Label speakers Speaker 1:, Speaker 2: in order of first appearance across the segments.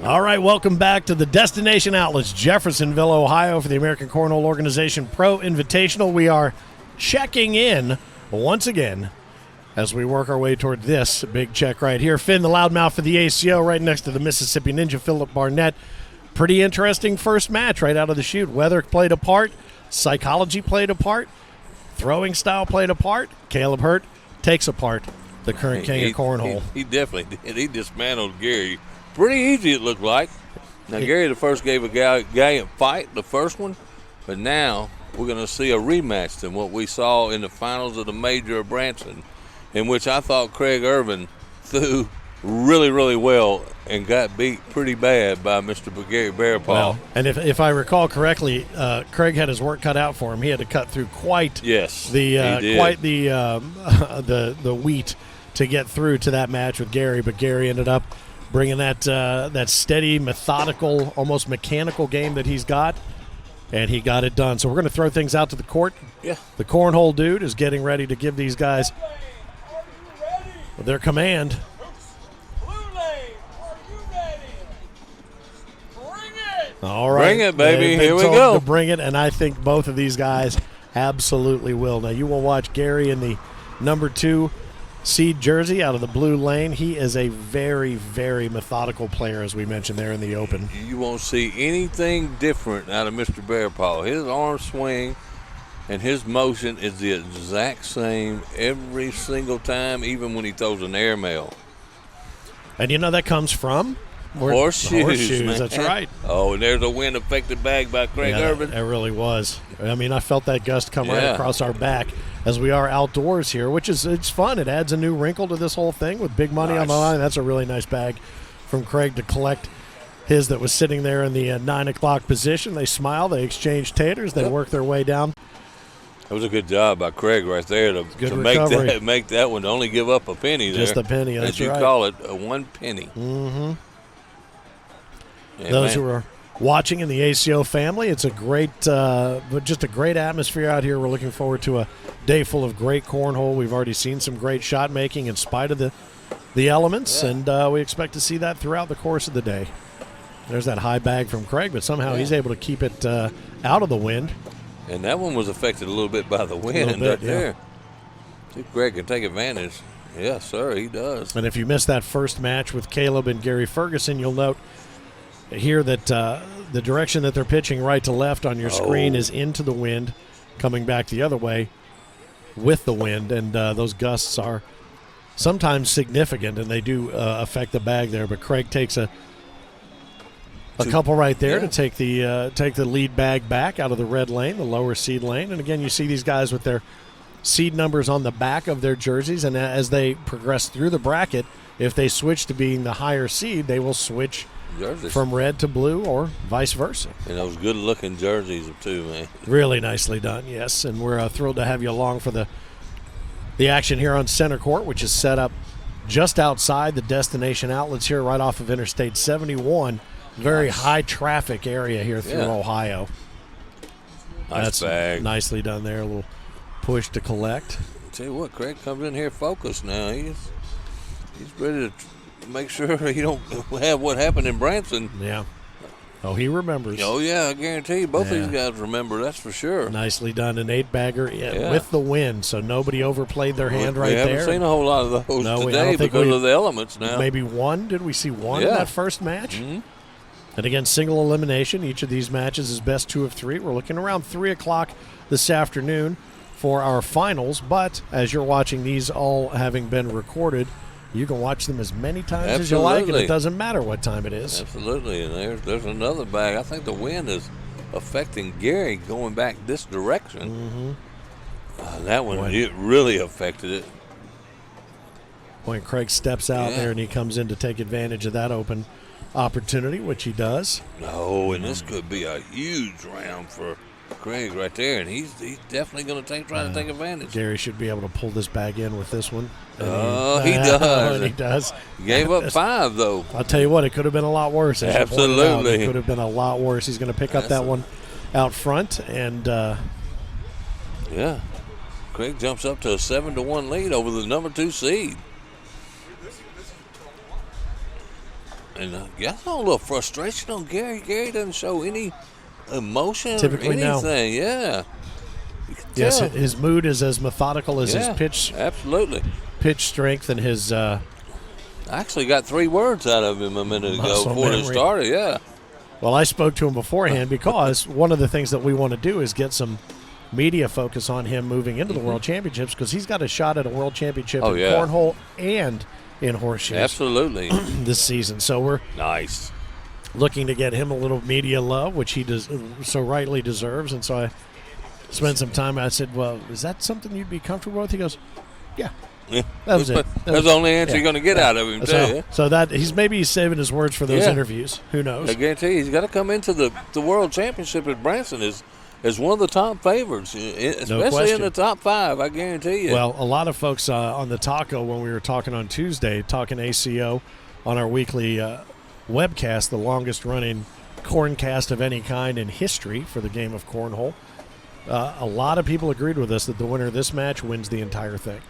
Speaker 1: All right, welcome back to the Destination Outlets, Jeffersonville, Ohio, for the American Cornhole Organization Pro Invitational. We are checking in once again as we work our way toward this big check right here. Finn, the loudmouth for the ACO, right next to the Mississippi Ninja, Philip Barnett. Pretty interesting first match right out of the chute. Weather played a part. Psychology played a part. Throwing style played a part. Caleb Hurt takes apart the current King of Cornhole.
Speaker 2: He definitely did. He dismantled Gary. Pretty easy, it looked like. Now, Gary the first gave a gallant fight, the first one, but now we're going to see a rematch than what we saw in the finals of the Major of Branson, in which I thought Craig Ervin threw really, really well and got beat pretty bad by Mr. Gary Bearpaw.
Speaker 1: Well, and if I recall correctly, Craig had his work cut out for him. He had to cut through quite the wheat to get through to that match with Gary, but Gary ended up bringing that steady, methodical, almost mechanical game that he's got, and he got it done. So we're going to throw things out to the court.
Speaker 2: Yeah.
Speaker 1: The Cornhole dude is getting ready to give these guys their command.
Speaker 3: Blue lane, are you ready? Bring it!
Speaker 1: All right.
Speaker 2: Bring it, baby.
Speaker 1: They've
Speaker 2: Here we
Speaker 1: told
Speaker 2: go.
Speaker 1: to bring it, and I think both of these guys absolutely will. Now, you will watch Gary in the number 2 seed jersey out of the blue lane. He is a very, very methodical player, as we mentioned there in the open.
Speaker 2: You won't see anything different out of Mr. Bearpaw. His arm swing and his motion is the exact same every single time, even when he throws an airmail.
Speaker 1: And you know that comes from?
Speaker 2: Horseshoes, man.
Speaker 1: That's right.
Speaker 2: Oh, and there's a wind-affected bag by Craig Ervin.
Speaker 1: It really was. I mean, I felt that gust come right across our back as we are outdoors here, which is it's fun. It adds a new wrinkle to this whole thing with big money on the line. That's a really nice bag from Craig to collect his that was sitting there in the 9 o'clock position. They smile. They exchange taters. They work their way down.
Speaker 2: That was a good job by Craig right there to make that one, to only give up a penny there.
Speaker 1: Just a penny, that's
Speaker 2: as you
Speaker 1: right.
Speaker 2: call it, a 1 penny.
Speaker 1: Mm-hmm.
Speaker 2: Yeah,
Speaker 1: Those who are watching in the ACO family, it's a great, just a great atmosphere out here. We're looking forward to a day full of great cornhole. We've already seen some great shot making in spite of the elements, and we expect to see that throughout the course of the day. There's that high bag from Craig, but somehow he's able to keep it out of the wind.
Speaker 2: And that one was affected a little bit by the wind right there. See if Craig can take advantage. Yes, sir, he does.
Speaker 1: And if you missed that first match with Caleb and Gary Ferguson, you'll note here that the direction that they're pitching right to left on your screen is into the wind, coming back the other way with the wind, and those gusts are sometimes significant, and they do affect the bag there. But Craig takes a couple right there to take the lead bag back out of the red lane, the lower seed lane. And again, you see these guys with their seed numbers on the back of their jerseys, and as they progress through the bracket, if they switch to being the higher seed, they will switch jerseys from red to blue or vice versa.
Speaker 2: And those good-looking jerseys too, man.
Speaker 1: Really nicely done, yes. And we're thrilled to have you along for the action here on center court, which is set up just outside the Destination Outlets here, right off of Interstate 71. Very high traffic area here through Ohio.
Speaker 2: Nice bag.
Speaker 1: Nicely done there. A little push to collect.
Speaker 2: I'll tell you what, Craig comes in here focused now. He's ready to make sure he don't have what happened in Branson.
Speaker 1: Yeah. Oh, he remembers.
Speaker 2: Oh, yeah, I guarantee you both these guys remember, that's for sure.
Speaker 1: Nicely done. An 8-bagger with the wind, so nobody overplayed their hand right there.
Speaker 2: We haven't seen a whole lot of those today because of the elements now.
Speaker 1: Maybe one. Did we see one in that first match?
Speaker 2: Mm-hmm.
Speaker 1: And again, single elimination. Each of these matches is best 2 of 3. We're looking around 3 o'clock this afternoon for our finals. But as you're watching these all having been recorded, you can watch them as many times as you like, and it doesn't matter what time it is.
Speaker 2: Absolutely. And there's another bag. I think the wind is affecting Gary going back this direction. Mm-hmm. That one, it really affected it.
Speaker 1: When Craig steps out there and he comes in to take advantage of that open opportunity, which he does.
Speaker 2: No, and this could be a huge round for Craig right there, and he's definitely going to try to take advantage.
Speaker 1: Gary should be able to pull this bag in with this one.
Speaker 2: He does.
Speaker 1: He does.
Speaker 2: He gave up 5, though.
Speaker 1: I'll tell you what, it could have been a lot worse.
Speaker 2: Absolutely.
Speaker 1: It could have been a lot worse. He's going to pick up that one out front, and
Speaker 2: Craig jumps up to a 7-1 lead over the number 2 seed. And I saw a little frustration on Gary. Gary doesn't show any emotion
Speaker 1: Typically,
Speaker 2: or
Speaker 1: no.
Speaker 2: anything. Yeah. You can
Speaker 1: Yes,
Speaker 2: tell.
Speaker 1: his mood is as methodical as his
Speaker 2: Yeah,
Speaker 1: pitch
Speaker 2: absolutely.
Speaker 1: strength and his
Speaker 2: I actually got 3 words out of him a minute ago
Speaker 1: Muscle
Speaker 2: before it
Speaker 1: memory.
Speaker 2: started. Yeah.
Speaker 1: Well, I spoke to him beforehand because one of the things that we want to do is get some media focus on him moving into the World Championships because he's got a shot at a World Championship in
Speaker 2: yeah.
Speaker 1: cornhole and in horseshoes
Speaker 2: Absolutely.
Speaker 1: this season. So we're
Speaker 2: Nice.
Speaker 1: looking to get him a little media love, which he does so rightly deserves. And so I spent some time. I said, "Well, is that something you'd be comfortable with?" He goes, "Yeah."
Speaker 2: Yeah.
Speaker 1: That was it.
Speaker 2: That's the only answer
Speaker 1: yeah,
Speaker 2: you're going to get out of him, too.
Speaker 1: So that he's saving his words for those
Speaker 2: Yeah.
Speaker 1: interviews. Who knows?
Speaker 2: I guarantee you, he's got to come into the World Championship at Branson as one of the top favorites, especially
Speaker 1: question.
Speaker 2: in the top 5. I guarantee you.
Speaker 1: Well, a lot of folks on the taco when we were talking on Tuesday, talking ACO on our weekly webcast, the longest running corncast of any kind in history for the game of cornhole. A lot of people agreed with us that the winner of this match wins the entire thing.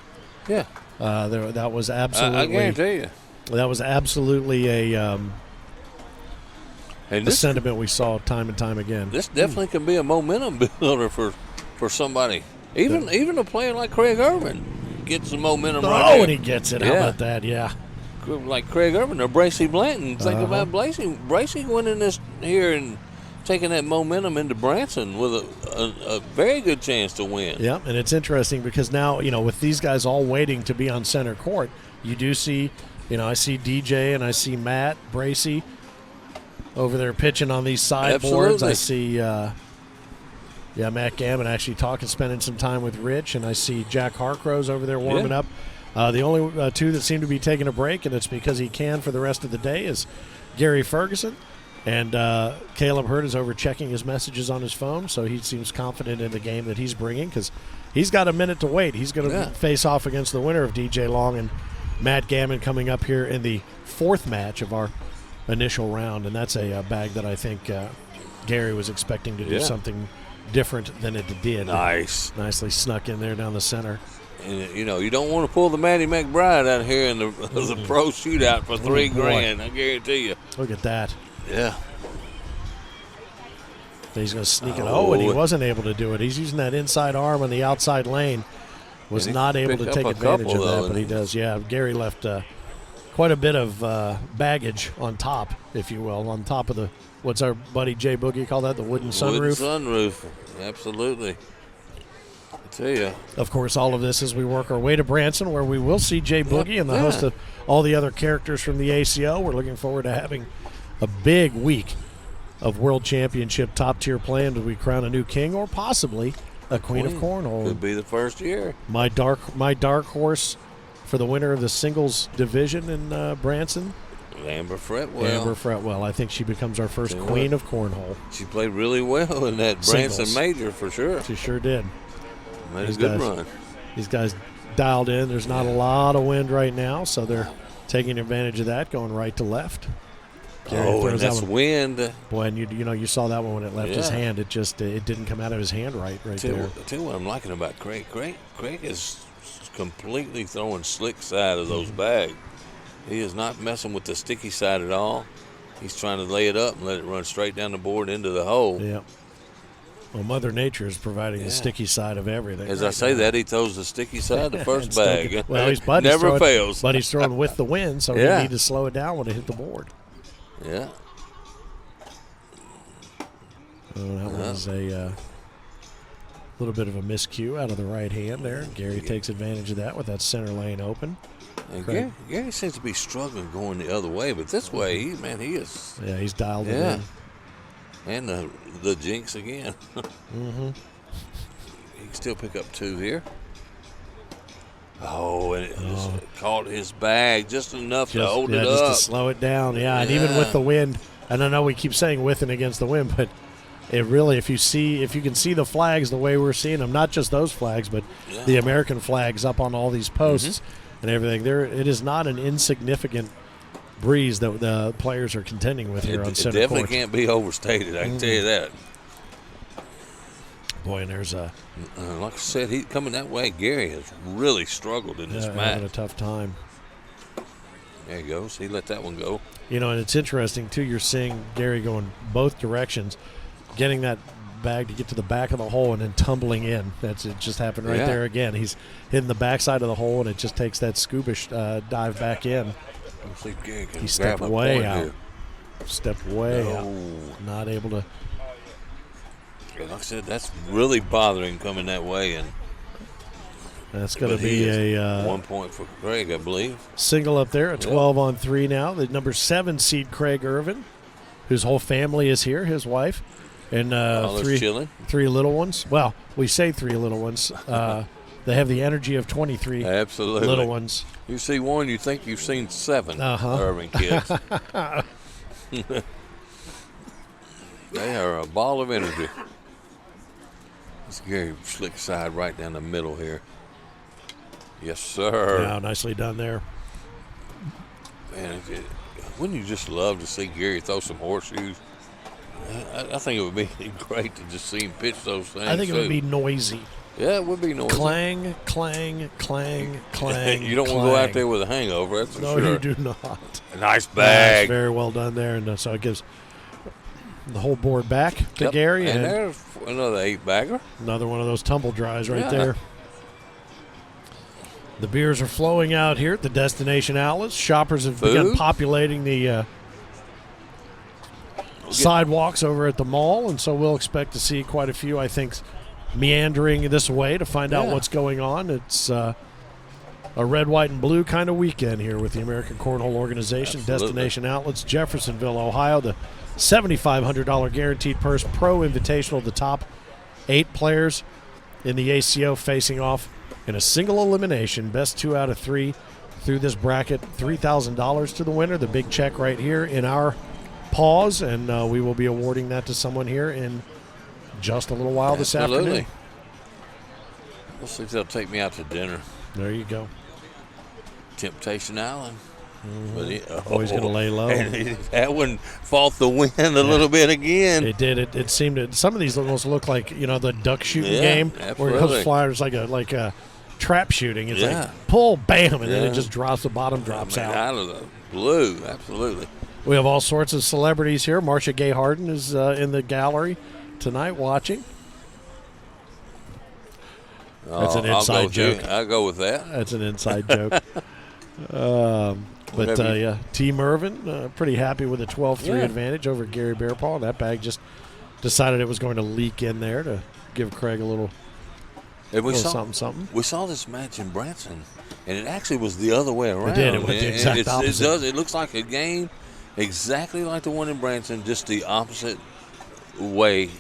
Speaker 2: yeah,
Speaker 1: That was absolutely.
Speaker 2: I guarantee you.
Speaker 1: That was absolutely a
Speaker 2: And this
Speaker 1: sentiment we saw time and time again.
Speaker 2: this definitely can be a momentum builder for somebody. Even a player like Craig Ervin gets the momentum right there.
Speaker 1: And he gets it. How
Speaker 2: Yeah.
Speaker 1: about that? Yeah.
Speaker 2: Like Craig Ervin or Bracey Blanton. Think
Speaker 1: Uh-huh.
Speaker 2: about Bracey winning this here and taking that momentum into Branson with a very good chance to win.
Speaker 1: Yeah, and it's interesting because now, with these guys all waiting to be on center court, you do see, I see DJ and I see Matt Bracey over there pitching on these sideboards.
Speaker 2: Absolutely.
Speaker 1: I see, Matt Gammon actually spending some time with Rich, and I see Jack Harcrows over there warming up. The only 2 that seem to be taking a break, and it's because he can for the rest of the day, is Gary Ferguson. And Caleb Hurd is over checking his messages on his phone, so he seems confident in the game that he's bringing because he's got a minute to wait. He's going to face off against the winner of DJ Long and Matt Gammon coming up here in the 4th match of our initial round, and that's a bag that I think Gary was expecting to do something different than it did.
Speaker 2: Nice.
Speaker 1: Nicely snuck in there down the center.
Speaker 2: And, you don't want to pull the Matty McBride out here in the pro shootout for $3 grand. I guarantee you.
Speaker 1: Look at that.
Speaker 2: Yeah.
Speaker 1: He's going to sneak it. And he wasn't able to do it. He's using that inside arm on the outside lane. Was not able to take advantage of that, but he does. Yeah, Gary left quite a bit of baggage on top, if you will, on top of the, what's our buddy Jay Boogie call that, the wooden sunroof?
Speaker 2: Wooden sunroof, absolutely. I tell you.
Speaker 1: Of course, all of this as we work our way to Branson, where we will see Jay Boogie and the host of all the other characters from the ACO. We're looking forward to having a big week of World Championship top-tier play, and do we crown a new king or possibly a Queen of Cornhole?
Speaker 2: Could be the first year.
Speaker 1: My dark horse for the winner of the singles division in Branson,
Speaker 2: Amber Fretwell.
Speaker 1: I think she becomes our first Queen of Cornhole.
Speaker 2: She played really well in that Branson
Speaker 1: Singles.
Speaker 2: major for sure.
Speaker 1: She sure did.
Speaker 2: Made a good run.
Speaker 1: These guys dialed in. There's not a lot of wind right now, so they're taking advantage of that, going right to left.
Speaker 2: And that's wind.
Speaker 1: Boy, and you saw that one when it left his hand. It just it didn't come out of his hand right there.
Speaker 2: Tell you what I'm liking about Craig. Craig is completely throwing slick side of those bags. He is not messing with the sticky side at all. He's trying to lay it up and let it run straight down the board into the hole.
Speaker 1: Yeah. Well, Mother Nature is providing the sticky side of everything.
Speaker 2: As I say that, he throws the sticky side the first bag.
Speaker 1: Well,
Speaker 2: never fails.
Speaker 1: But he's throwing with the wind, so he need to slow it down when it hit the board.
Speaker 2: Yeah.
Speaker 1: That was a little bit of a miscue out of the right hand there. Gary takes advantage of that with that center lane open.
Speaker 2: And Gary seems to be struggling going the other way, but this way, he is.
Speaker 1: Yeah, he's dialed it in.
Speaker 2: And the jinx again.
Speaker 1: Mm-hmm.
Speaker 2: He can still pick up 2 here. Oh, and it just caught his bag just enough to hold it up.
Speaker 1: Just to slow it down. Yeah, and even with the wind, and I know we keep saying with and against the wind, but it really, if you can see the flags the way we're seeing them, not just those flags, but the American flags up on all these posts and everything, it is not an insignificant breeze that the players are contending with here on center court.
Speaker 2: It definitely can't be overstated, I can tell you that.
Speaker 1: Boy, and there's a...
Speaker 2: like I said, he coming that way. Gary has really struggled in this match.
Speaker 1: Having a tough time.
Speaker 2: There he goes. He let that one go.
Speaker 1: You know, and it's interesting, too. You're seeing Gary going both directions, getting that bag to get to the back of the hole and then tumbling in. It just happened right there again. He's hitting the backside of the hole, and it just takes that scuba dive back in.
Speaker 2: Let's see if Gary can
Speaker 1: He stepped
Speaker 2: grab a
Speaker 1: way
Speaker 2: point
Speaker 1: out.
Speaker 2: here.
Speaker 1: Stepped way out. Not able to.
Speaker 2: Yeah, like I said, that's really bothering coming that way. And
Speaker 1: That's going to be a
Speaker 2: 1 point for Craig, I believe.
Speaker 1: single up there, a 12-on-3 now. The number 7 seed, Craig Ervin, whose whole family is here, his wife, and three little ones. Well, we say 3 little ones. They have the energy of 23
Speaker 2: Absolutely.
Speaker 1: little ones.
Speaker 2: You see one, you think you've seen 7 Ervin kids. They are a ball of energy. It's Gary slick side right down the middle here. Yes, sir.
Speaker 1: Yeah, nicely done there.
Speaker 2: Man, wouldn't you just love to see Gary throw some horseshoes? I think it would be great to just see him pitch those things.
Speaker 1: I think it would be noisy.
Speaker 2: Yeah, it would be noisy.
Speaker 1: Clang, clang, clang, clang.
Speaker 2: You don't want to go out there with a hangover, that's for sure.
Speaker 1: No, you do not.
Speaker 2: A nice bag.
Speaker 1: Very well done there. And so it gives the whole board back to Gary.
Speaker 2: And there's another 8-bagger.
Speaker 1: Another one of those tumble dries right there. The beers are flowing out here at the destination outlets. Shoppers have begun populating the sidewalks over at the mall, and so we'll expect to see quite a few, I think, meandering this way to find out what's going on. It's a red, white, and blue kind of weekend here with the American Cornhole Organization.
Speaker 2: Absolutely.
Speaker 1: Destination outlets, Jeffersonville, Ohio. The $7,500 guaranteed purse pro invitational. The top 8 players in the ACO facing off in a single elimination. Best 2 out of 3 through this bracket. $3,000 to the winner. The big check right here in our paws, and we will be awarding that to someone here in just a little while this afternoon.
Speaker 2: We'll see if they'll take me out to dinner.
Speaker 1: There you go.
Speaker 2: Temptation Island.
Speaker 1: Always going to lay low.
Speaker 2: That one fought the wind a little bit again.
Speaker 1: It did. It seemed to. Some of these almost look like the duck shooting game
Speaker 2: absolutely.
Speaker 1: where it goes flying. It's like a trap shooting. It's like pull, bam, and then it just drops. The bottom drops
Speaker 2: out of the blue. Absolutely.
Speaker 1: We have all sorts of celebrities here. Marcia Gay Harden is in the gallery tonight watching. That's an inside joke.
Speaker 2: I'll go with that.
Speaker 1: That's an inside joke. Team Ervin, pretty happy with a 12-3 advantage over Gary Bearpaw. That bag just decided it was going to leak in there to give Craig a little something.
Speaker 2: We saw this match in Branson, and it actually was the other way around.
Speaker 1: It did. It went the exact opposite.
Speaker 2: It looks like a game exactly like the one in Branson, just the opposite way,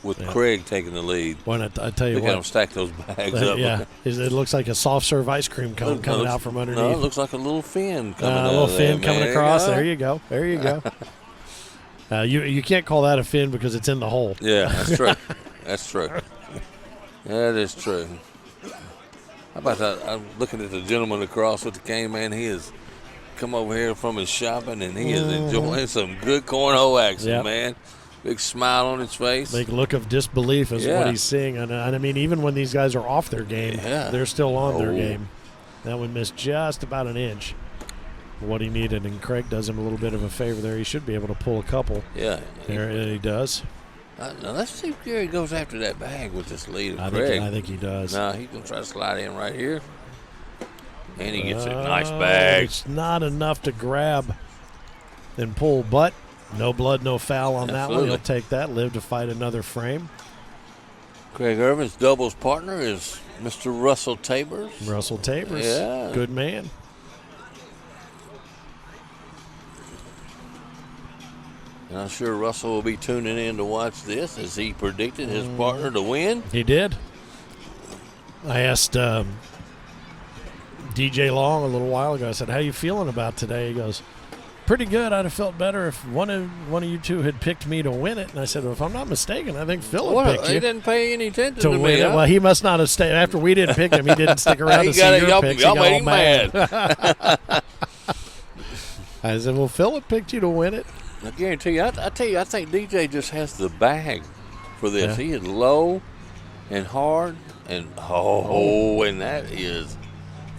Speaker 2: with Craig taking the lead.
Speaker 1: Well, I tell you
Speaker 2: what. Look at him stack those bags up.
Speaker 1: Yeah, it looks like a soft serve ice cream cone coming out from underneath.
Speaker 2: No, it looks like a little fin coming out.
Speaker 1: A little fin coming across. There you go. There you go. You can't call that a fin because it's in the hole.
Speaker 2: Yeah, that's true. That's true. That is true. How about that? I'm looking at the gentleman across with the cane, man. He has come over here from his shopping, and he is enjoying some good cornhole action, man. Big smile on his face.
Speaker 1: Big look of disbelief is what he's seeing. And I mean, even when these guys are off their game, they're still on their game. That one missed just about an inch of what he needed, and Craig does him a little bit of a favor there. He should be able to pull a couple. Yeah. There he does.
Speaker 2: Now let's see if Gary goes after that bag with this lead of
Speaker 1: Craig.
Speaker 2: Craig.
Speaker 1: I think he does.
Speaker 2: No, he's going to try to slide in right here. And he gets a nice bag.
Speaker 1: It's not enough to grab and pull, but no blood, no foul on that one. He'll take that, live to fight another frame.
Speaker 2: Craig Ervin's doubles partner is Mr. Russell Tabers.
Speaker 1: Russell Tabers.
Speaker 2: Yeah.
Speaker 1: Good man.
Speaker 2: And I'm sure Russell will be tuning in to watch this as he predicted his partner to win.
Speaker 1: He did. I asked DJ Long a little while ago. I said, "How you feeling about today?" He goes, "Pretty good. I'd have felt better if one of you two had picked me to win it." And I said, "Well, if I'm not mistaken, I think Philip picked you."
Speaker 2: He didn't pay any attention to
Speaker 1: win
Speaker 2: me.
Speaker 1: It. Well, he must not have stayed. After we didn't pick him, he didn't stick around to see your picks.
Speaker 2: Y'all made him mad.
Speaker 1: I said, "Well, Philip picked you to win it."
Speaker 2: I guarantee you. I tell you, I think DJ just has the bag for this. He is low and hard, and and that is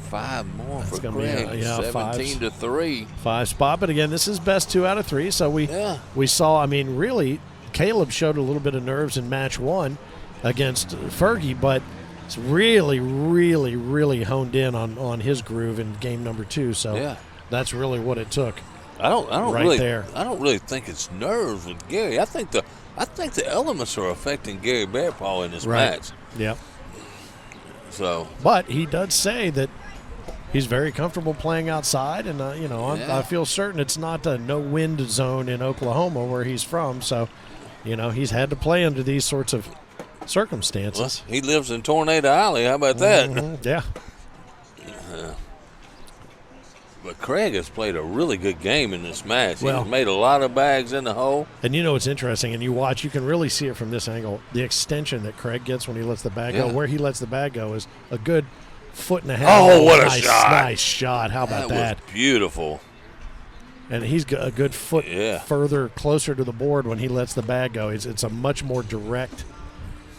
Speaker 2: 5 more
Speaker 1: That's
Speaker 2: for
Speaker 1: gonna be,
Speaker 2: Craig. 17-3.
Speaker 1: 5 spot, but again, this is best 2 out of 3. So we saw. I mean, really, Caleb showed a little bit of nerves in match 1 against Fergie, but it's really, really, really honed in on his groove in game number 2. So that's really what it took.
Speaker 2: I don't
Speaker 1: right
Speaker 2: really
Speaker 1: there.
Speaker 2: I don't really think it's nerves with Gary. I think the elements are affecting Gary Bearpaw in this match.
Speaker 1: Yeah.
Speaker 2: So,
Speaker 1: but he does say that he's very comfortable playing outside, and I feel certain it's not a no wind zone in Oklahoma where he's from. So, he's had to play under these sorts of circumstances.
Speaker 2: Well, he lives in Tornado Alley. How about that?
Speaker 1: Yeah.
Speaker 2: But Craig has played a really good game in this match.
Speaker 1: Well,
Speaker 2: He's made a lot of bags in the hole.
Speaker 1: And it's interesting, and you can really see it from this angle. The extension that Craig gets when he lets the bag go, where he lets the bag go is a good 1.5 feet.
Speaker 2: Oh, what a shot.
Speaker 1: Nice shot. How about that?
Speaker 2: That was beautiful.
Speaker 1: And he's a good foot further, closer to the board when he lets the bag go. It's a much more direct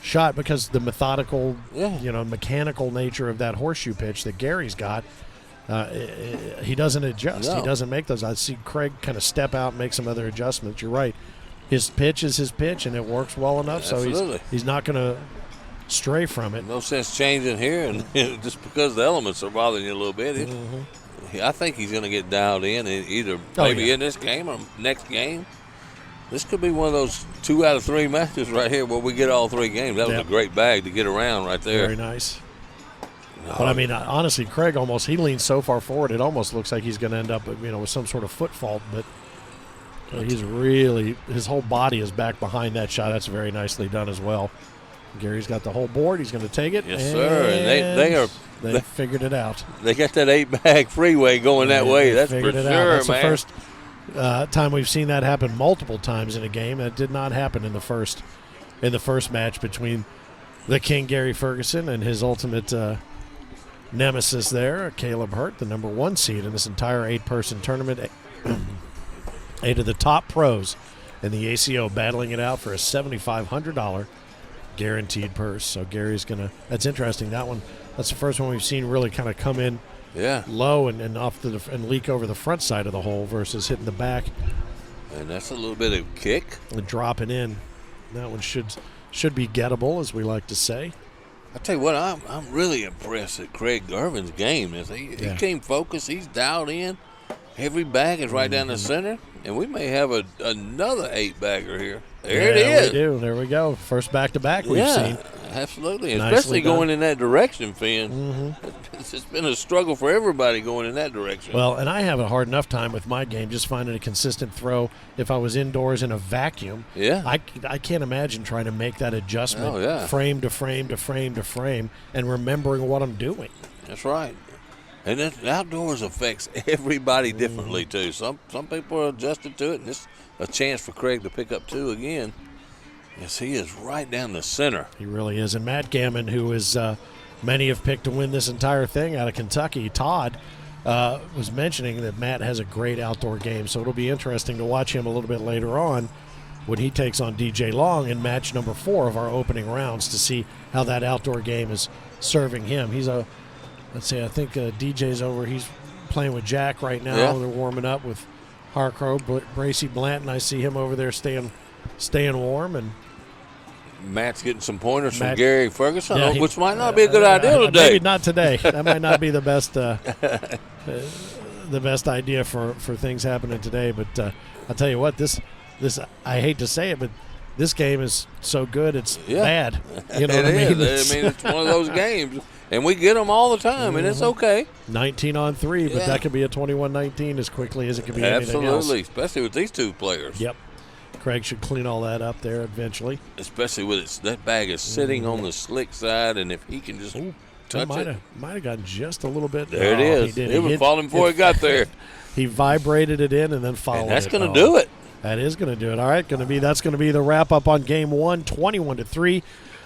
Speaker 1: shot because the methodical, mechanical nature of that horseshoe pitch that Gary's got, he doesn't adjust.
Speaker 2: No.
Speaker 1: He doesn't make those. I see Craig kind of step out and make some other adjustments. You're right. His pitch is his pitch, and it works well enough, so he's not going to stray from it.
Speaker 2: No sense changing here, and just because the elements are bothering you a little bit. I think he's going to get dialed in either in this game or next game. This could be one of those 2 out of 3 matches right here where we get all 3 games. That was a great bag to get around right there.
Speaker 1: Very nice. But, I mean, honestly, Craig he leans so far forward, it almost looks like he's going to end up, with some sort of foot fault. But his whole body is back behind that shot. That's very nicely done as well. Gary's got the whole board. He's going to take it.
Speaker 2: Yes, sir. And
Speaker 1: they figured it out.
Speaker 2: They got that 8-bag freeway going that way. That's for sure, man.
Speaker 1: That's the first time we've seen that happen multiple times in a game. That did not happen in the first match between the King, Gary Ferguson, and his ultimate nemesis there, Caleb Hurt, the number 1 seed in this entire 8-person tournament. 8 of the top pros in the ACO battling it out for a $7,500 guaranteed purse. So Gary's that's interesting. That's the first one we've seen really kind of come in low and off and leak over the front side of the hole versus hitting the back.
Speaker 2: And that's a little bit of kick.
Speaker 1: And dropping in. That one should be gettable, as we like to say.
Speaker 2: I tell you what, I'm really impressed at Craig Ervin's game. He came focused. He's dialed in. Every bag is right down the center, and we may have another 8-bagger here. There it is.
Speaker 1: We do. There we go. First back-to-back we've seen.
Speaker 2: Absolutely,
Speaker 1: Nicely
Speaker 2: especially
Speaker 1: done.
Speaker 2: going in that direction, Finn. It's been a struggle for everybody going in that direction.
Speaker 1: Well, and I have a hard enough time with my game just finding a consistent throw if I was indoors in a vacuum.
Speaker 2: Yeah.
Speaker 1: I can't imagine trying to make that adjustment frame to frame to frame to frame and remembering what I'm doing.
Speaker 2: That's right. And the outdoors affects everybody differently, too. Some people are adjusted to it, and it's a chance for Craig to pick up 2 again. Yes, he is right down the center.
Speaker 1: He really is. And Matt Gammon, who is many have picked to win this entire thing out of Kentucky, Todd, was mentioning that Matt has a great outdoor game. So it'll be interesting to watch him a little bit later on when he takes on DJ Long in match number 4 of our opening rounds to see how that outdoor game is serving him. He's I think DJ's over. He's playing with Jack right now.
Speaker 2: Yeah.
Speaker 1: They're warming up with Harcrow, Bracy Blanton. I see him over there staying warm. And
Speaker 2: Matt's getting some pointers from Gary Ferguson, which might not be a good
Speaker 1: idea
Speaker 2: today.
Speaker 1: Maybe not today. That might not be the best idea for things happening today. But I'll tell you what, this I hate to say it, but this game is so good it's bad. You know what I mean?
Speaker 2: It's one of those games, and we get them all the time, and it's okay.
Speaker 1: 19 on 3, but that could be a 21-19 as quickly as it could be anything else.
Speaker 2: Absolutely, especially with these 2 players.
Speaker 1: Yep. Craig should clean all that up there eventually.
Speaker 2: Especially with that bag is sitting on the slick side, and if he can just touch it.
Speaker 1: Might have gotten just a little bit.
Speaker 2: There it is. It was falling before it got there.
Speaker 1: He vibrated it in and then followed it.
Speaker 2: And that's going to do it.
Speaker 1: That is going to do it. All right, that's going to be the wrap-up on Game 1, 21-3.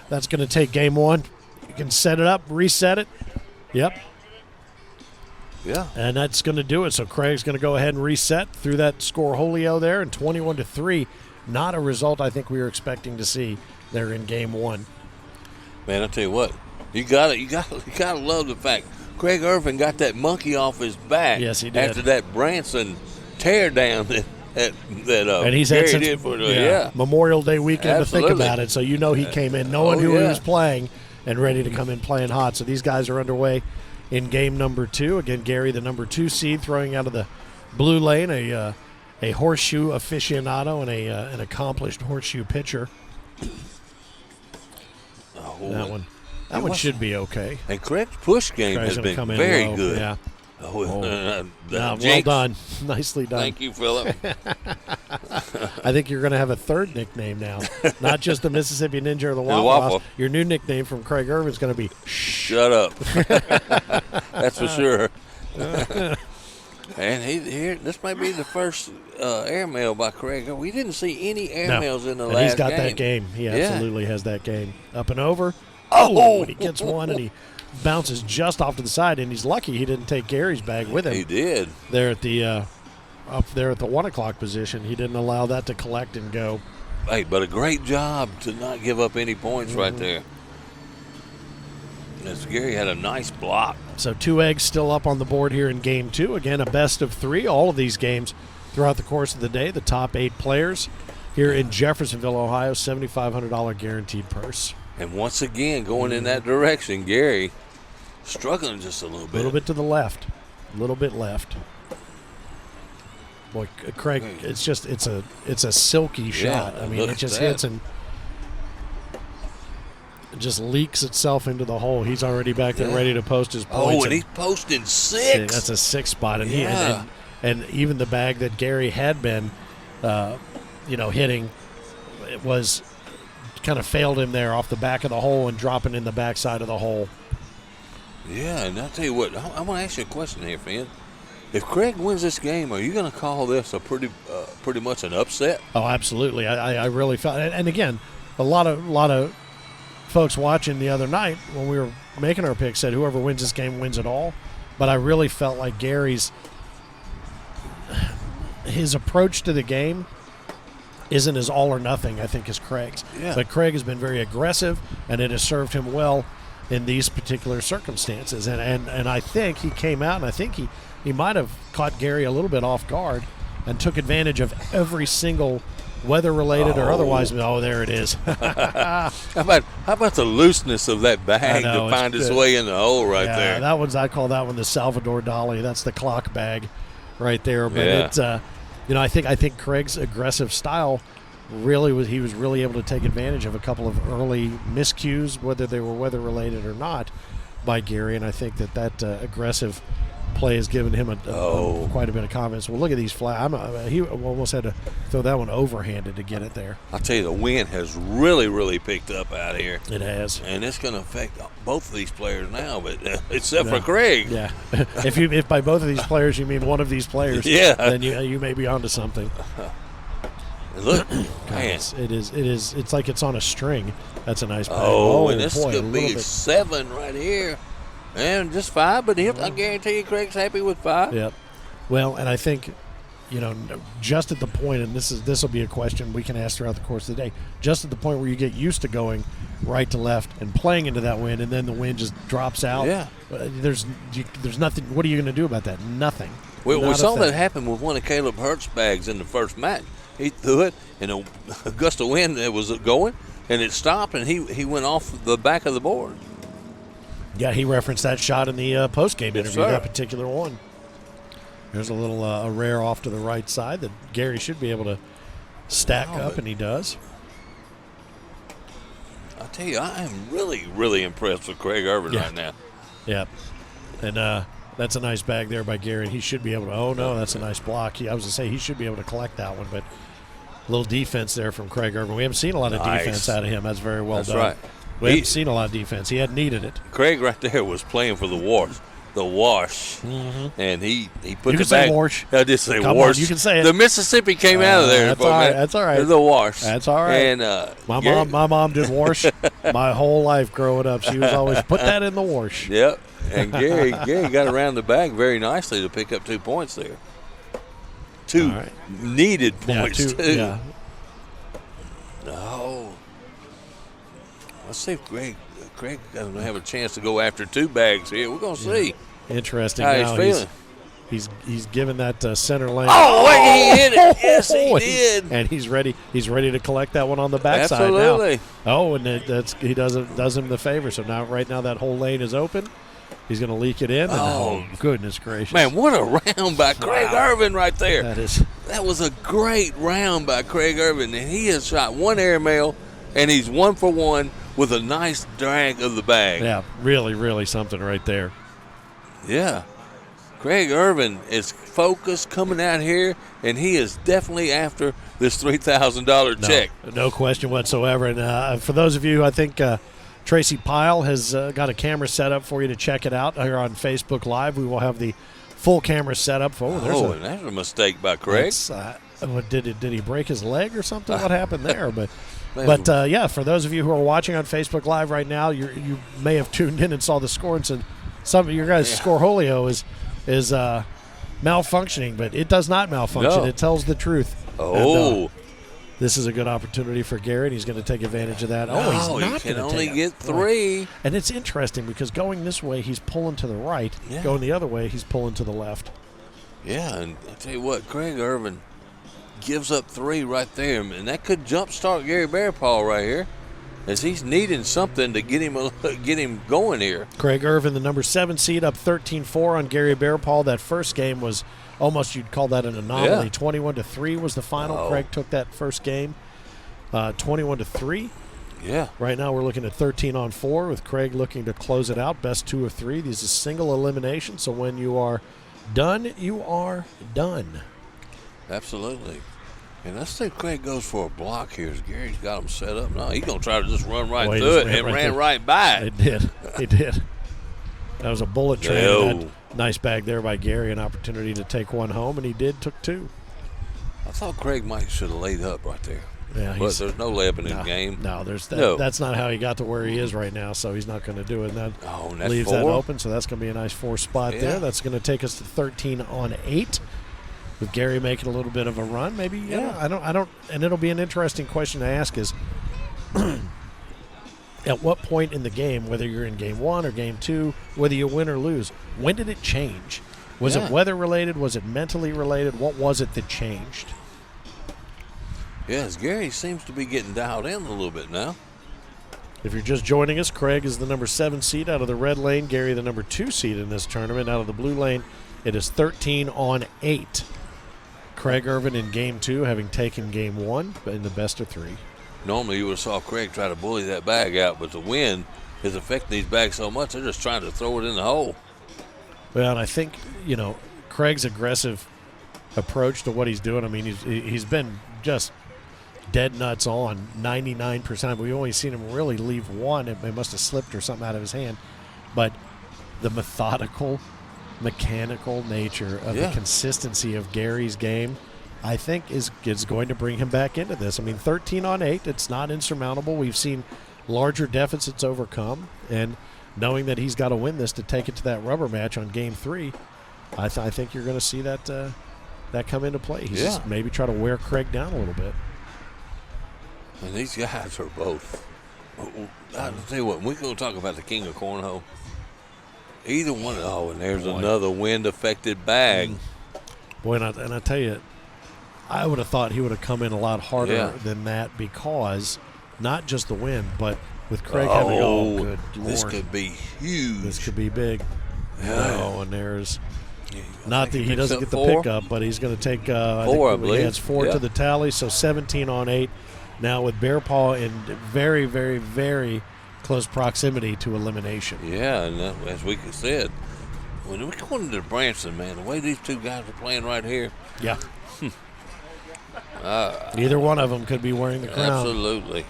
Speaker 1: That's going to take Game 1. You can set it up, reset it. Yep.
Speaker 2: Yeah.
Speaker 1: And that's going to do it. So Craig's going to go ahead and reset through that score Holio there, and 21-3. Not a result I think we were expecting to see there in Game 1.
Speaker 2: Man, I tell you what, you gotta love the fact Craig Ervin got that monkey off his back.
Speaker 1: Yes, he did.
Speaker 2: After that Branson tear down that
Speaker 1: and he's had
Speaker 2: Gary
Speaker 1: since
Speaker 2: did for the,
Speaker 1: Memorial Day weekend to think
Speaker 2: Absolutely.
Speaker 1: about it. So you know he came in knowing who he was playing and ready to come in playing hot. So these guys are underway in game number 2. Again, Gary, the number 2 seed, throwing out of the blue lane, a horseshoe aficionado and an accomplished horseshoe pitcher. That one should be okay.
Speaker 2: And Craig's push game
Speaker 1: Craig's
Speaker 2: has been
Speaker 1: come in
Speaker 2: very
Speaker 1: low.
Speaker 2: good.
Speaker 1: Yeah. Well
Speaker 2: Jinx.
Speaker 1: done. Nicely done.
Speaker 2: Thank you, Philip.
Speaker 1: I think you're going to have a third nickname now. Not just the Mississippi Ninja or the
Speaker 2: The
Speaker 1: Waffle
Speaker 2: Waffle.
Speaker 1: House. Your new nickname from Craig Ervin is going to be
Speaker 2: Shut up. That's for sure. And here, this may be the first airmail by Craig. We didn't see any airmails in the
Speaker 1: and
Speaker 2: last game.
Speaker 1: he's got that game. He absolutely has that game. Up and over.
Speaker 2: Oh!
Speaker 1: He gets one and he bounces just off to the side, and he's lucky he didn't take Gary's bag with him.
Speaker 2: He did.
Speaker 1: There at the up there at the 1 o'clock position. He didn't allow that to collect and go.
Speaker 2: Hey, but a great job to not give up any points right there. As Gary had a nice block.
Speaker 1: So 2 eggs still up on the board here in game 2. Again, a best of 3. All of these games throughout the course of the day. The top 8 players here in Jeffersonville, Ohio, $7,500 guaranteed purse.
Speaker 2: And once again, going in that direction, Gary struggling just a little bit.
Speaker 1: A little bit to the left. A little bit left. Boy, Craig, it's a silky shot. I mean,
Speaker 2: look
Speaker 1: it
Speaker 2: at
Speaker 1: just
Speaker 2: that.
Speaker 1: hits and it just leaks itself into the hole. He's already back there ready to post his points.
Speaker 2: Oh, and he's posting 6.
Speaker 1: That's a 6 spot. And
Speaker 2: Yeah.
Speaker 1: and even the bag that Gary had been, hitting, it was kind of failed him there off the back of the hole and dropping in the backside of the hole.
Speaker 2: Yeah, and I'll tell you what, I want to ask you a question here, Finn. If Craig wins this game, are you going to call this a pretty much an upset?
Speaker 1: Oh, absolutely. I really felt, and again, a lot of folks watching the other night when we were making our picks said whoever wins this game wins it all. But I really felt like his approach to the game isn't as all or nothing, I think, as Craig's.
Speaker 2: Yeah.
Speaker 1: But Craig has been very aggressive, and it has served him well in these particular circumstances. And I think he came out, and I think he might have caught Gary a little bit off guard and took advantage of every single weather-related or otherwise. Oh, there it is.
Speaker 2: How about the looseness of that bag
Speaker 1: know,
Speaker 2: to find
Speaker 1: it's
Speaker 2: its
Speaker 1: good.
Speaker 2: way in the hole right
Speaker 1: Yeah,
Speaker 2: there?
Speaker 1: I call that one the Salvador Dali. That's the clock bag right there. But
Speaker 2: Yeah.
Speaker 1: I think Craig's aggressive style he was really able to take advantage of a couple of early miscues, whether they were weather related or not, by Gary. And I think that aggressive play has given him quite a bit of confidence. Well, look at these he almost had to throw that one overhanded to get it there.
Speaker 2: I'll tell you, the wind has really, really picked up out here.
Speaker 1: It has.
Speaker 2: And it's going to affect both of these players now, but except for Craig.
Speaker 1: Yeah. if by both of these players you mean one of these players, then you may be onto something.
Speaker 2: Look, man.
Speaker 1: It's like it's on a string. That's a nice bag.
Speaker 2: And this could be 7 right here. And just 5, but I guarantee you Craig's happy with 5.
Speaker 1: Yep. Well, and I think, just at the point, and this will be a question we can ask throughout the course of the day, just at the point where you get used to going right to left and playing into that wind, and then the wind just drops out.
Speaker 2: Yeah.
Speaker 1: There's nothing. What are you going to do about that? Nothing.
Speaker 2: We saw that happen with one of Caleb Hurt's bags in the first match. He threw it, and a gust of wind that was going, and it stopped, and he went off the back of the board.
Speaker 1: Yeah, he referenced that shot in the post-game interview,
Speaker 2: sir.
Speaker 1: that particular one. There's a little a rare off to the right side that Gary should be able to stack up, and he does.
Speaker 2: I tell you, I am really, really impressed with Craig Ervin right now.
Speaker 1: Yep. And that's a nice bag there by Gary. He should be able to, that's a nice block. I was going to say he should be able to collect that one, but a little defense there from Craig Ervin. We haven't seen a lot of defense out of him. That's very well done.
Speaker 2: Right.
Speaker 1: We haven't seen a lot of defense. He hadn't needed it.
Speaker 2: Craig right there was playing for the wash. And he put
Speaker 1: You
Speaker 2: the
Speaker 1: can say
Speaker 2: bag.
Speaker 1: wash.
Speaker 2: I just say
Speaker 1: Come
Speaker 2: wash.
Speaker 1: on, you can say it.
Speaker 2: The Mississippi came out of there.
Speaker 1: That's all right. That's all right.
Speaker 2: The wash.
Speaker 1: That's all right.
Speaker 2: And
Speaker 1: my mom did wash my whole life growing up. She was always put that in the wash.
Speaker 2: Yep. And Gary got around the bag very nicely to pick up 2 points there. 2 needed points too.
Speaker 1: Yeah.
Speaker 2: No. Let's see if Craig doesn't have a chance to go after 2 bags here. We're going to see
Speaker 1: Interesting.
Speaker 2: how
Speaker 1: Now
Speaker 2: he's feeling.
Speaker 1: He's given that center lane.
Speaker 2: Oh, he hit it. Yes, he did.
Speaker 1: And he's ready. He's ready to collect that one on the backside
Speaker 2: Absolutely.
Speaker 1: now. Oh, and he does him the favor. So right now that whole lane is open. He's going to leak it in. And, oh, goodness gracious.
Speaker 2: Man, what a round by Craig Ervin right there. That was a great round by Craig Ervin. And he has shot 1 airmail, and he's 1 for 1 with a nice drag of the bag.
Speaker 1: Yeah, really, really something right there.
Speaker 2: Yeah. Craig Ervin is focused coming out here, and he is definitely after this $3,000 check.
Speaker 1: No question whatsoever. And for those of you, I think Tracy Pyle has got a camera set up for you to check it out here on Facebook Live. We will have the full camera set up.
Speaker 2: And that's a mistake by Craig.
Speaker 1: Did he break his leg or something? What happened there? But yeah, for those of you who are watching on Facebook Live right now, you may have tuned in and saw the score and said some of your guys' scoreholio is malfunctioning, but it does not malfunction.
Speaker 2: No.
Speaker 1: It tells the truth.
Speaker 2: Oh.
Speaker 1: And, this is a good opportunity for Gary, and he's going to take advantage of that.
Speaker 2: No,
Speaker 1: he's not
Speaker 2: he can
Speaker 1: going to
Speaker 2: only get 3.
Speaker 1: And it's interesting because going this way, he's pulling to the right.
Speaker 2: Yeah.
Speaker 1: Going the other way, he's pulling to the left.
Speaker 2: Yeah, and I tell you what, Craig Ervin gives up 3 right there, and that could jumpstart Gary Bearpaw right here, as he's needing something to get him going here.
Speaker 1: Craig Ervin, the number 7 seed, up 13-4 on Gary Bearpaw. That first game was almost, you'd call that an anomaly. 21-3 was the final.
Speaker 2: Oh.
Speaker 1: Craig took that first game 21-3.
Speaker 2: Yeah.
Speaker 1: Right now we're looking at 13-4 with Craig looking to close it out. Best 2 of 3. This is single elimination, so when you are done, you are done.
Speaker 2: Absolutely. And let's say Craig goes for a block here as Gary's got him set up. No, he's going to try to just run right through it and ran right by it.
Speaker 1: He did. That was a bullet train.
Speaker 2: No.
Speaker 1: Nice bag there by Gary, an opportunity to take 1 home, and he took 2.
Speaker 2: I thought Craig might should have laid up right there.
Speaker 1: Yeah,
Speaker 2: but there's no layup in his game.
Speaker 1: No, that's not how he got to where he is right now, so he's not going to do it. And that leaves
Speaker 2: 4?
Speaker 1: that open, so that's going to be a nice 4 spot there. That's going to take us to 13-8. With Gary making a little bit of a run, maybe. I don't. And it'll be an interesting question to ask: is at what point in the game, whether you're in game 1 or game 2, whether you win or lose, when did it change? Was it weather related? Was it mentally related? What was it that changed?
Speaker 2: Yes, Gary seems to be getting dialed in a little bit now.
Speaker 1: If you're just joining us, Craig is the number 7 seed out of the red lane. Gary, the number 2 seed in this tournament. Out of the blue lane, it is 13-8. Craig Ervin in game 2, having taken game 1 in the best of 3.
Speaker 2: Normally you would have saw Craig try to bully that bag out, but the wind is affecting these bags so much, they're just trying to throw it in the hole.
Speaker 1: Well, and I think, Craig's aggressive approach to what he's doing, I mean, he's been just dead nuts on 99%, but we've only seen him really leave 1. It must have slipped or something out of his hand. But the mechanical nature of the consistency of Gary's game, I think is going to bring him back into this. I mean, 13-8, it's not insurmountable. We've seen larger deficits overcome, and knowing that he's got to win this to take it to that rubber match on game 3, I think you're going to see that come into play. He's just maybe try to wear Craig down a little bit.
Speaker 2: And these guys are both. I'll tell you what, we're going to talk about the King of Cornhole. Either one. Oh, and there's another wind-affected bag.
Speaker 1: Boy, and I tell you, I would have thought he would have come in a lot harder than that, because not just the wind, but with Craig having good Lord.
Speaker 2: This could be huge.
Speaker 1: This could be big.
Speaker 2: Yeah.
Speaker 1: Oh, and there's not that he doesn't get the
Speaker 2: 4.
Speaker 1: pickup, but he's going to take
Speaker 2: 4, I believe.
Speaker 1: He adds 4 to the tally, so 17-8. Now with Bearpaw in very, very, very close proximity to elimination.
Speaker 2: Yeah, and as we said, when we go into Branson, man, the way these 2 guys are playing right here.
Speaker 1: Yeah. Either one of them could be wearing the crown.
Speaker 2: Absolutely.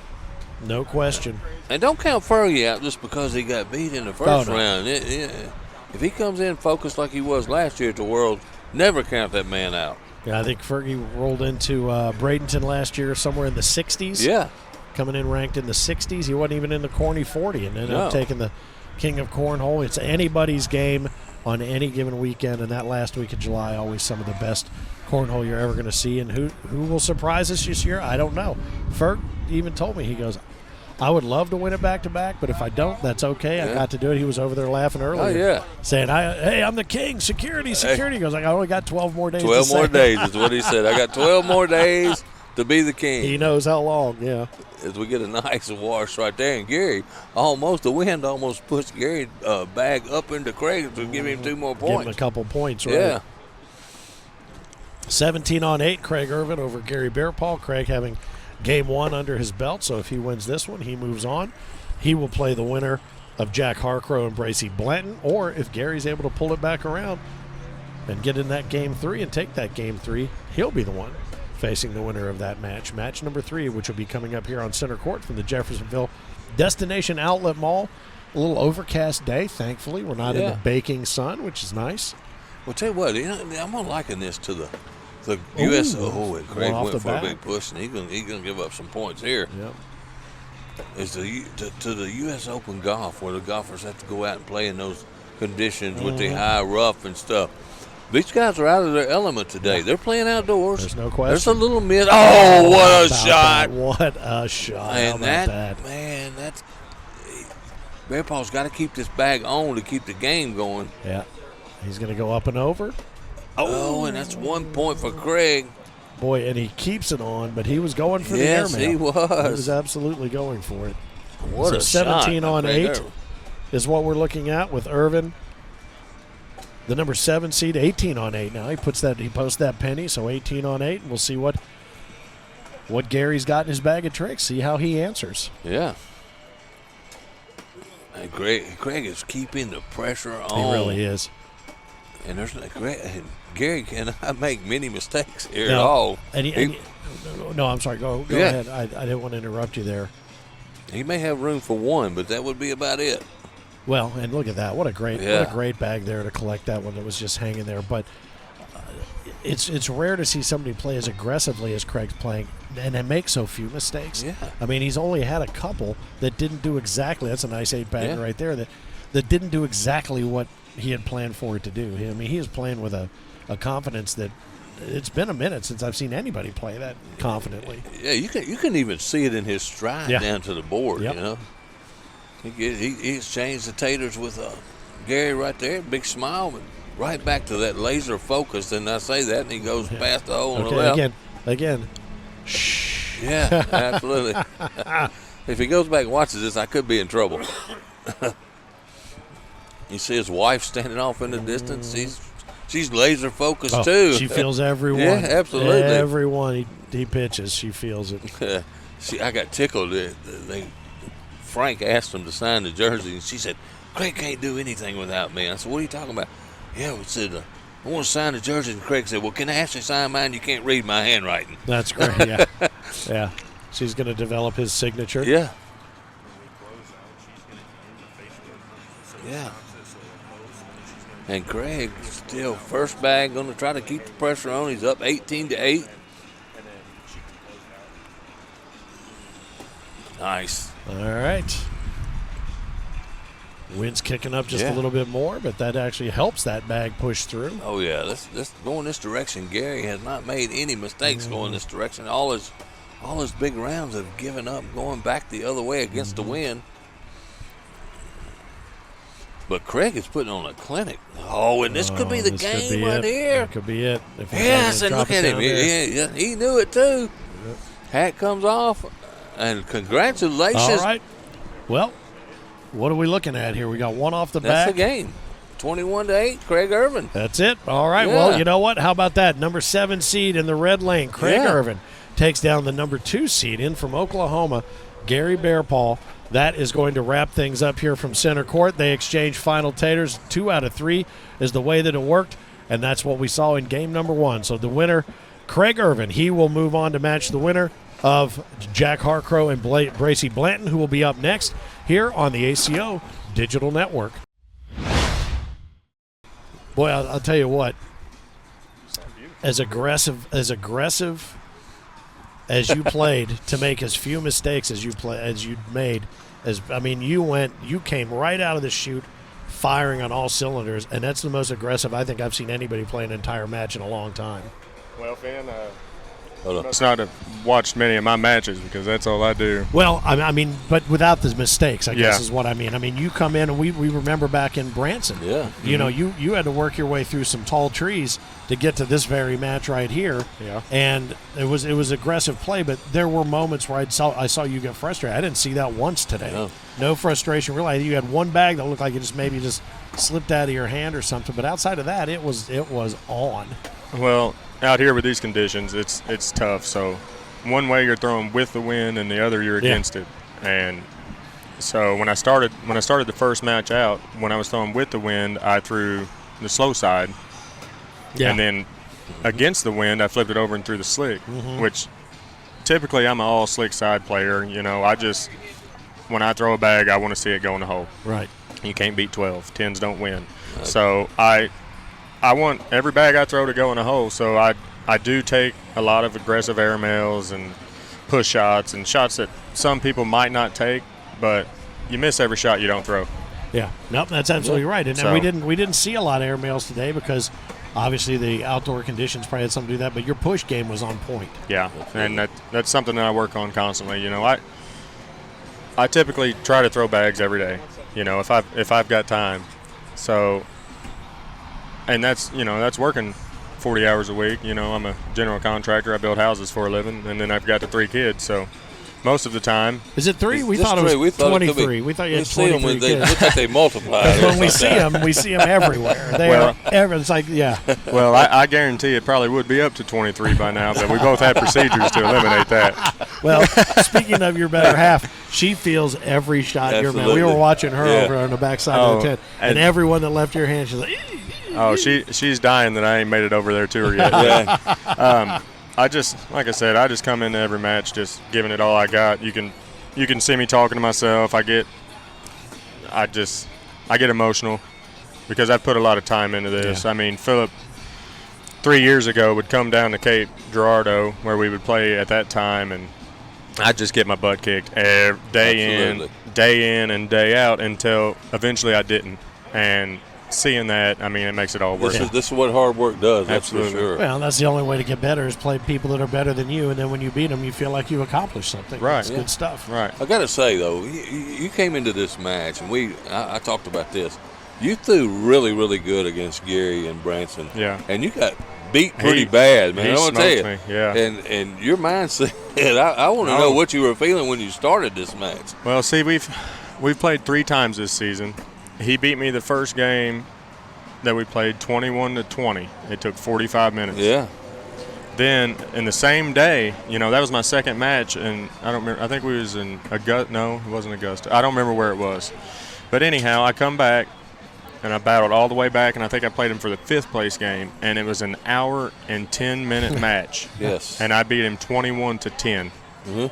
Speaker 1: No question.
Speaker 2: And don't count Fergie out just because he got beat in the first round. If he comes in focused like he was last year at the World, never count that man out.
Speaker 1: Yeah, I think Fergie rolled into Bradenton last year somewhere in the 60s.
Speaker 2: Yeah.
Speaker 1: Coming in ranked in the 60s. He wasn't even in the Corny 40 and ended up taking the King of Cornhole. It's anybody's game on any given weekend, and that last week of July, always some of the best cornhole you're ever going to see. And who will surprise us this year? I don't know. Ferg even told me, he goes, I would love to win it back-to-back, but if I don't, that's okay. I got to do it. He was over there laughing earlier.
Speaker 2: Oh, yeah.
Speaker 1: Saying, hey, I'm the king. Security. He goes, I only got 12 more days
Speaker 2: 12 more days is what he said. I got 12 more days to be the king.
Speaker 1: He knows how long, yeah.
Speaker 2: As we get a nice wash right there. And Gary, the wind almost pushed Gary bag up into Craig to give him 2 more points.
Speaker 1: Give him a couple points, right?
Speaker 2: Yeah.
Speaker 1: 17-8, Craig Ervin over Gary Bearpaw. Craig having game 1 under his belt, so if he wins this one, he moves on. He will play the winner of Jack Harcrow and Bracy Blanton, or if Gary's able to pull it back around and get in that game 3 and take that game 3, he'll be the one facing the winner of that match. Match number 3, which will be coming up here on center court from the Jeffersonville Destination Outlet Mall. A little overcast day, thankfully. We're not in the baking sun, which is nice.
Speaker 2: Well, tell you what, I'm liking this to the U.S. And Craig went for a big push, and he's gonna give up some points here.
Speaker 1: Yep.
Speaker 2: Is to the U.S. Open golf, where the golfers have to go out and play in those conditions with the high rough and stuff. These guys are out of their element today. They're playing outdoors.
Speaker 1: There's no question.
Speaker 2: There's a little mid. Oh, what a shot!
Speaker 1: What a shot!
Speaker 2: And
Speaker 1: How about that?
Speaker 2: Man, Bearpaw's got to keep this bag on to keep the game going.
Speaker 1: Yeah, he's going to go up and over.
Speaker 2: Oh, and that's 1 point for Craig.
Speaker 1: Boy, and he keeps it on, but he was going for the airmail.
Speaker 2: Yes, he was.
Speaker 1: He was absolutely going for it.
Speaker 2: What a
Speaker 1: 17
Speaker 2: shot
Speaker 1: on 8
Speaker 2: Ervin.
Speaker 1: is what we're looking at with Ervin, the number 7 seed. 18 on 8 now. He posts that penny, so 18 on 8. And we'll see what Gary's got in his bag of tricks. See how he answers.
Speaker 2: Yeah. And Craig is keeping the pressure on.
Speaker 1: He really is.
Speaker 2: And Gary cannot make many mistakes here at all.
Speaker 1: No, I'm sorry. Go ahead. I didn't want to interrupt you there.
Speaker 2: He may have room for 1, but that would be about it.
Speaker 1: Well, and look at that. What a great bag there to collect that one that was just hanging there. But it's rare to see somebody play as aggressively as Craig's playing and make so few mistakes.
Speaker 2: Yeah.
Speaker 1: I mean, he's only had a couple that didn't do exactly. That's a nice 8-bagger right there that didn't do exactly what he had planned for it to do. I mean, he is playing with a confidence that it's been a minute since I've seen anybody play that confidently.
Speaker 2: Yeah, you can even see it in his stride down to the board.
Speaker 1: Yep.
Speaker 2: You know, he's changed the taters with Gary right there, big smile, but right back to that laser focus. And I say that, and he goes past the hole on the left.
Speaker 1: Again. Shh.
Speaker 2: Yeah, absolutely. If he goes back and watches this, I could be in trouble. You see his wife standing off in the distance. She's laser focused too.
Speaker 1: She feels everyone.
Speaker 2: Yeah, absolutely.
Speaker 1: Everyone he pitches, she feels it.
Speaker 2: See, I got tickled. Frank asked him to sign the jersey, and she said, "Craig can't do anything without me." I said, "What are you talking about?" Yeah, we said, "I want to sign the jersey." And Craig said, "Well, can I actually sign mine? You can't read my handwriting."
Speaker 1: That's great. Yeah, yeah. She's going to develop his signature.
Speaker 2: Yeah. Yeah. And Craig still first bag, going to try to keep the pressure on. He's up 18-8. Nice.
Speaker 1: All right. Wind's kicking up just a little bit more, but that actually helps that bag push through.
Speaker 2: Oh yeah, let's go in this direction. Gary has not made any mistakes going this direction. All his big rounds have given up going back the other way against the wind. But Craig is putting on a clinic. Oh, and this could be the game right here.
Speaker 1: That could be it.
Speaker 2: Yes, and look at him. He knew it too. Yep. Hat comes off, and congratulations.
Speaker 1: All right. Well, what are we looking at here? We got one off the back.
Speaker 2: That's the game. 21-8, Craig Ervin.
Speaker 1: That's it. All right. Yeah. Well, you know what? How about that? Number 7 seed in the red lane, Craig Ervin, takes down the number 2 seed in from Oklahoma, Gary Bearpaw. That is going to wrap things up here from center court. They exchange final taters. 2 out of 3 is the way that it worked, and that's what we saw in game number 1. So the winner, Craig Ervin, he will move on to match the winner of Jack Harcrow and Bracy Blanton, who will be up next here on the ACO Digital Network. Boy, I'll tell you what, as aggressive as you played to make as few mistakes as you made, you came right out of the chute firing on all cylinders, and that's the most aggressive I think I've seen anybody play an entire match in a long time.
Speaker 4: Well, Finn, Must not have watched many of my matches because that's all I do.
Speaker 1: Well, I mean, but without the mistakes, I guess
Speaker 4: Yeah.
Speaker 1: is what I mean. I mean, you come in, and we remember back in Branson.
Speaker 2: Yeah.
Speaker 1: You know, you had to work your way through some tall trees to get to this very match right here.
Speaker 4: Yeah.
Speaker 1: And it was aggressive play, but there were moments where I saw you get frustrated. I didn't see that once today. No frustration. Really, you had one bag that looked like it just slipped out of your hand or something. But outside of that, it was on.
Speaker 4: Well, out here with these conditions, it's tough. So one way you're throwing with the wind, and the other you're against it. And so when I started the first match out, when I was throwing with the wind, I threw the slow side.
Speaker 1: Yeah.
Speaker 4: And then against the wind, I flipped it over and threw the slick, which typically I'm an all slick side player. You know, when I throw a bag, I want to see it go in the hole.
Speaker 1: Right.
Speaker 4: You can't beat 12. 10s don't win. So I want every bag I throw to go in a hole. So I do take a lot of aggressive airmails and push shots and shots that some people might not take, but you miss every shot you don't throw.
Speaker 1: Yeah. Nope, that's absolutely right. And
Speaker 4: So-
Speaker 1: we didn't see a lot of airmails today because obviously the outdoor conditions probably had something to do with that, but your push game was on point.
Speaker 4: Yeah, and that's something that I work on constantly. You know, I typically try to throw bags every day. You know, if I've got time. So, and that's working 40 hours a week. You know, I'm a general contractor. I build houses for a living, and then I've got the 3 kids. So, most of the time,
Speaker 1: Is it 3? We
Speaker 2: Just
Speaker 1: thought it was
Speaker 2: 3. We thought it could be-
Speaker 1: 23. We thought you had
Speaker 2: see them
Speaker 1: 23
Speaker 2: when they
Speaker 1: kids.
Speaker 2: look like they multiply.
Speaker 1: When we see them everywhere. They
Speaker 4: Well-
Speaker 1: are ever. It's like, yeah.
Speaker 4: well, I guarantee it probably would be up to 23 by now, but we both have procedures to eliminate that.
Speaker 1: Well, speaking of your better half, she feels every shot you're man. We
Speaker 2: Absolutely.
Speaker 1: were watching her
Speaker 2: Yeah.
Speaker 1: over on the backside of the tent, and
Speaker 4: and-
Speaker 1: everyone that left your hand, she's like,
Speaker 4: Oh, she's dying that I ain't made it over there to her yet.
Speaker 2: Yeah.
Speaker 4: I just, like I said, I just come into every match just giving it all I got. You can see me talking to myself. I get emotional because I've put a lot of time into this.
Speaker 1: Yeah.
Speaker 4: I mean, Philip 3 years ago would come down to Cape Girardeau where we would play at that time, and I'd just get my butt kicked day in and day out until eventually I didn't. And seeing that, I mean, it makes it all worth it.
Speaker 2: This is what hard work does. That's
Speaker 4: Absolutely.
Speaker 2: for sure.
Speaker 1: well, that's the only way to get better is play people that are better than you, and then when you beat them, you feel like you accomplished something.
Speaker 4: Right.
Speaker 1: It's good stuff.
Speaker 4: Right.
Speaker 2: I got to say, though, you came into this match, and I talked about this. You threw really, really good against Gary and Branson.
Speaker 4: Yeah.
Speaker 2: And you got beat pretty bad, man.
Speaker 4: he
Speaker 2: I want to tell you.
Speaker 4: smoked me, yeah.
Speaker 2: And your mindset, I want to know what you were feeling when you started this match.
Speaker 4: Well, see, we've played 3 times this season. He beat me the first game that we played 21-20. It took 45 minutes.
Speaker 2: Yeah.
Speaker 4: Then in the same day, you know, that was my second match, and I don't remember. I think we was in Augusta. No, it wasn't Augusta. I don't remember where it was. But anyhow, I come back, and I battled all the way back, and I think I played him for the 5th place game, and it was an hour and 10-minute match.
Speaker 2: Yes.
Speaker 4: And I beat him 21-10.
Speaker 2: Mhm.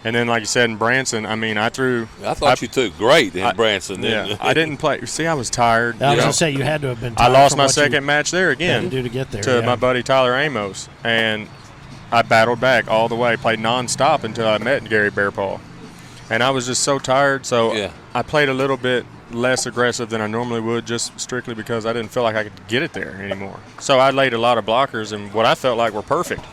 Speaker 4: And then, like you said, in Branson, I mean, I
Speaker 2: thought you took great in Branson. Didn't
Speaker 4: Yeah,
Speaker 2: you?
Speaker 4: I didn't play. See, I was tired.
Speaker 1: I was
Speaker 4: you know.
Speaker 1: going to say, you had to have been
Speaker 4: I
Speaker 1: tired
Speaker 4: lost
Speaker 1: from
Speaker 4: my
Speaker 1: what you
Speaker 4: second match there
Speaker 1: had to
Speaker 4: again
Speaker 1: do to get there.
Speaker 4: to
Speaker 1: yeah.
Speaker 4: my buddy Tyler Amos, and I battled back all the way, played nonstop until I met Gary Bearpaw, and I was just so tired. So
Speaker 2: Yeah.
Speaker 4: I played a little bit less aggressive than I normally would, just strictly because I didn't feel like I could get it there anymore. So I laid a lot of blockers and what I felt like were perfect.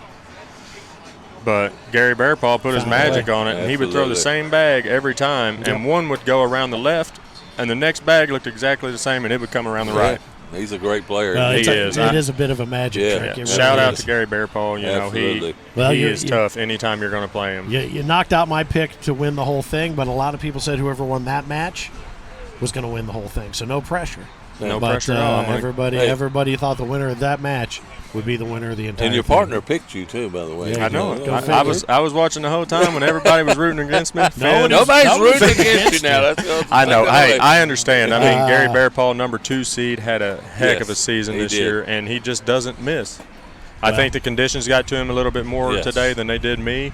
Speaker 4: But Gary Bearpaw put his
Speaker 1: Found a
Speaker 4: magic
Speaker 1: way.
Speaker 4: on it, and he would throw the
Speaker 2: Absolutely.
Speaker 4: same bag every time, and one would go around the left, and the next bag looked exactly the same, and it would come around the right.
Speaker 2: He's a great player.
Speaker 1: It
Speaker 4: is.
Speaker 1: is a bit of a magic
Speaker 2: Yeah.
Speaker 1: trick. It really
Speaker 4: Shout out
Speaker 1: is.
Speaker 4: to Gary Bearpaw. You know,
Speaker 2: Absolutely.
Speaker 1: Well,
Speaker 4: he
Speaker 1: you're-
Speaker 4: is
Speaker 1: you-
Speaker 4: tough anytime you're going to play him.
Speaker 1: You knocked out my pick to win the whole thing, but a lot of people said whoever won that match was going to win the whole thing, so no pressure.
Speaker 4: No
Speaker 1: But
Speaker 4: pressure at all. I'm like,
Speaker 1: everybody thought the winner of that match would be the winner of the entire
Speaker 2: And your
Speaker 1: thing.
Speaker 2: partner picked you, too, by the way.
Speaker 1: Yeah,
Speaker 4: I know it.
Speaker 1: Go
Speaker 4: I was watching the whole time when everybody was rooting against me.
Speaker 2: Nobody's
Speaker 1: Nobody's
Speaker 2: rooting against
Speaker 1: against
Speaker 2: you now. That's
Speaker 4: I know.
Speaker 2: Hey,
Speaker 4: I understand. I mean, Gary Bearpaw, number 2 seed, had a heck
Speaker 2: Yes,
Speaker 4: of a season
Speaker 2: he
Speaker 4: this
Speaker 2: did.
Speaker 4: year, and he just doesn't miss. I think the conditions got to him a little bit more
Speaker 2: Yes.
Speaker 4: today than they did me.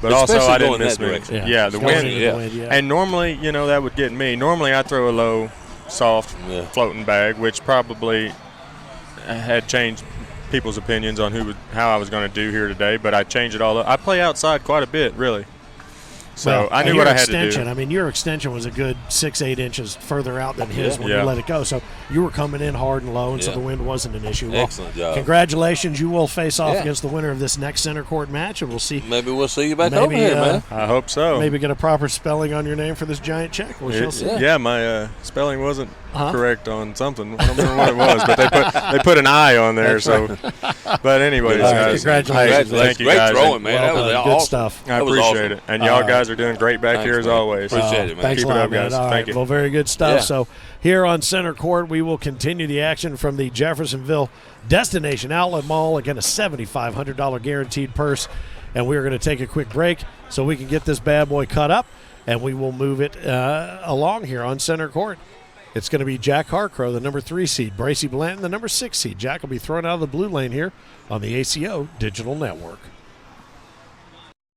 Speaker 4: But
Speaker 2: Especially
Speaker 4: also, I didn't
Speaker 2: going
Speaker 4: miss
Speaker 2: that
Speaker 4: me.
Speaker 2: direction.
Speaker 4: Yeah, the
Speaker 1: Going
Speaker 4: wind.
Speaker 1: into
Speaker 2: yeah.
Speaker 1: the wind, yeah.
Speaker 4: And normally, you know, that would get me. Normally, I throw a low, soft,
Speaker 2: Yeah.
Speaker 4: floating bag, which probably had changed people's opinions on how I was going to do here today. But I changed it all up. I play outside quite a bit, really. So I knew
Speaker 1: your
Speaker 4: what I had to
Speaker 1: extension,
Speaker 4: do.
Speaker 1: I mean, your extension was a good 6-8 inches further out than his when
Speaker 4: Yeah.
Speaker 1: you let it go. So you were coming in hard and low, and so
Speaker 2: Yeah.
Speaker 1: the wind wasn't an issue. Well,
Speaker 2: Excellent job.
Speaker 1: Congratulations. You will face off
Speaker 2: Yeah.
Speaker 1: against the winner of this next center court match, and we'll see.
Speaker 2: Maybe we'll see you back
Speaker 1: Maybe,
Speaker 2: over here, man.
Speaker 4: I hope so.
Speaker 1: Maybe get a proper spelling on your name for this giant check. We shall see.
Speaker 4: Yeah, my spelling wasn't
Speaker 1: Uh-huh.
Speaker 4: correct on something. I don't remember what it was, but they put an I on there. So, but anyways,
Speaker 1: All right,
Speaker 4: guys,
Speaker 1: congratulations.
Speaker 4: hey, thank you
Speaker 2: Great
Speaker 4: guys.
Speaker 2: throwing, man. That
Speaker 1: Well
Speaker 2: was
Speaker 1: done.
Speaker 2: awesome.
Speaker 1: Good stuff.
Speaker 4: I
Speaker 2: That was
Speaker 4: appreciate
Speaker 2: awesome.
Speaker 4: it, and y'all guys are doing great back
Speaker 2: Thanks,
Speaker 4: here as
Speaker 2: man.
Speaker 4: always.
Speaker 2: Appreciate it, man.
Speaker 1: Thanks
Speaker 4: Keep
Speaker 1: a
Speaker 4: it
Speaker 1: lot,
Speaker 4: up, guys.
Speaker 1: man. All
Speaker 4: Thank
Speaker 1: right.
Speaker 4: you.
Speaker 1: Well, very good stuff.
Speaker 2: Yeah.
Speaker 1: So here on center court, we will continue the action from the Jeffersonville Destination Outlet Mall. Again, a $7,500 guaranteed purse. And we're going to take a quick break so we can get this bad boy cut up, and we will move it along here on center court. It's going to be Jack Harcrow, the number 3 seed, Bracy Blanton, the number 6 seed. Jack will be thrown out of the blue lane here on the ACO Digital Network.